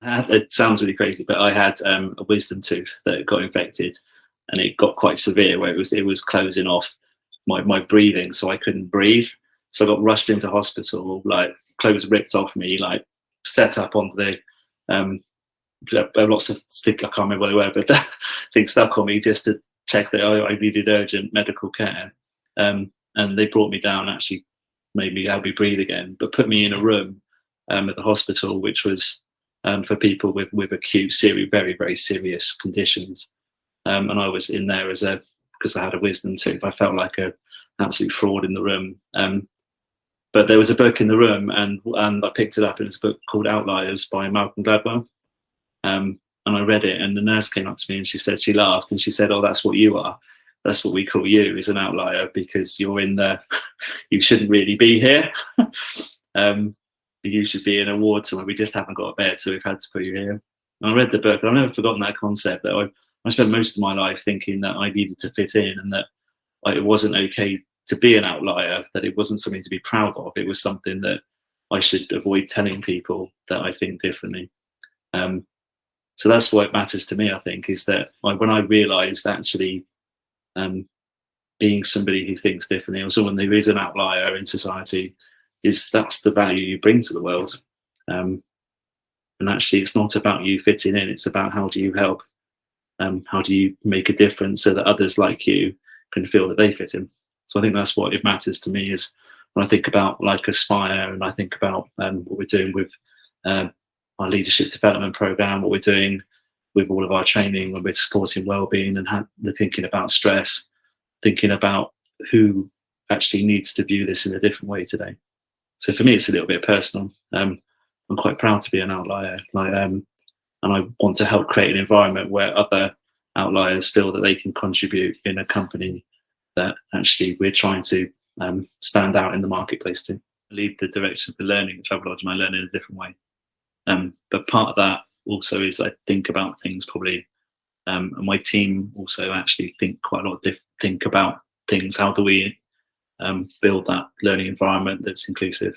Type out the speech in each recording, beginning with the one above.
It sounds really crazy, but I had a wisdom tooth that got infected, and it got quite severe where it was closing off my breathing, so I couldn't breathe. So I got rushed into hospital, like clothes ripped off me, like set up onto the lots of stick. I can't remember what they were, but things stuck on me just to check that I needed urgent medical care. And they brought me down, actually made me help me breathe again, but put me in a room at the hospital, which was for people with acute, very, very serious conditions. And I was in there because I had a wisdom tooth. I felt like an absolute fraud in the room. But there was a book in the room, and I picked it up, and it's a book called Outliers by Malcolm Gladwell. And I read it, and the nurse came up to me and she laughed, and she said, "Oh, that's what you are. That's what we call you, is an outlier, because you're in there. You shouldn't really be here. You should be in a ward somewhere. We just haven't got a bed, so we've had to put you here." And I read the book, and I've never forgotten that concept, that I spent most of my life thinking that I needed to fit in, and that it wasn't okay to be an outlier, that it wasn't something to be proud of. It was something that I should avoid telling people, that I think differently. So that's why it matters to me, I think, is that when I realised actually being somebody who thinks differently, or someone who is an outlier in society, that's the value you bring to the world. And actually, it's not about you fitting in, it's about how do you help, how do you make a difference so that others like you can feel that they fit in. So I think that's what it matters to me, is when I think about like Aspire, and I think about what we're doing with our leadership development program, what we're doing with all of our training, when we're supporting wellbeing, and thinking about stress, thinking about who actually needs to view this in a different way today. So for me, it's a little bit personal. I'm quite proud to be an outlier, and I want to help create an environment where other outliers feel that they can contribute in a company that actually we're trying to stand out in the marketplace to lead the direction for learning at Travelodge, and I learn in a different way. But part of that also is I think about things probably, and my team also actually think quite a lot, think about things. How do we build that learning environment that's inclusive?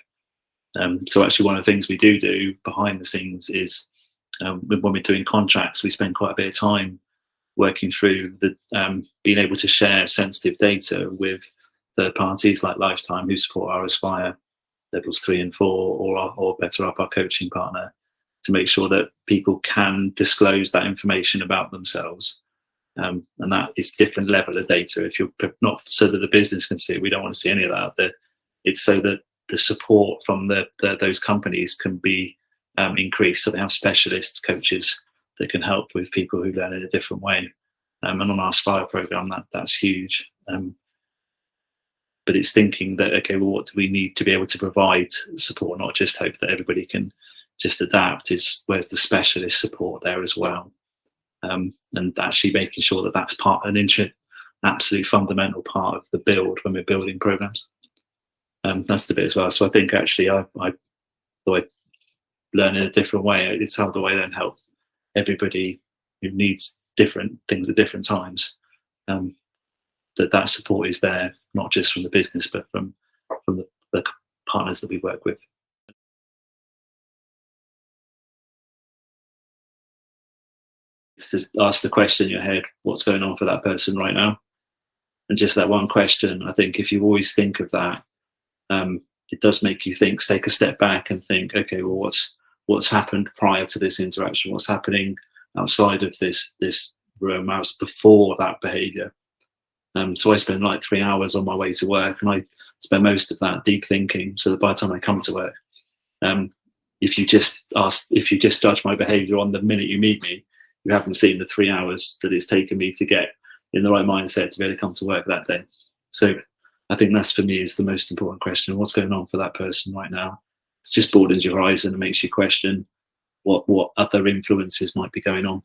So actually one of the things we do behind the scenes is when we're doing contracts, we spend quite a bit of time working through being able to share sensitive data with third parties like Lifetime, who support our Aspire levels 3 and 4, or Better Up, our coaching partner, to make sure that people can disclose that information about themselves. And that is different level of data. If you're not so that the business can see it, we don't want to see any of that. It's so that the support from those companies can be increased, so they have specialist coaches that can help with people who learn in a different way. And on our Aspire program, that's huge. But it's thinking that, okay, well, what do we need to be able to provide support, not just hope that everybody can just adapt? Where's the specialist support there as well? And actually making sure that that's absolute fundamental part of the build when we're building programs. That's the bit as well. So I think actually I learn in a different way. It's how do I then help everybody who needs different things at different times, that support is there, not just from the business, but from the partners that we work with. It's to ask the question in your head, what's going on for that person right now? And just that one question, I think if you always think of that, it does make you take a step back and think, okay, well, what's happened prior to this interaction? What's happening outside of this room, before that behaviour? So I spend like 3 hours on my way to work, and I spend most of that deep thinking, so that by the time I come to work, if you just judge my behaviour on the minute you meet me, you haven't seen the 3 hours that it's taken me to get in the right mindset to be able to come to work that day. So I think that's, for me, is the most important question. What's going on for that person right now? It just broadens your horizon and makes you question what other influences might be going on.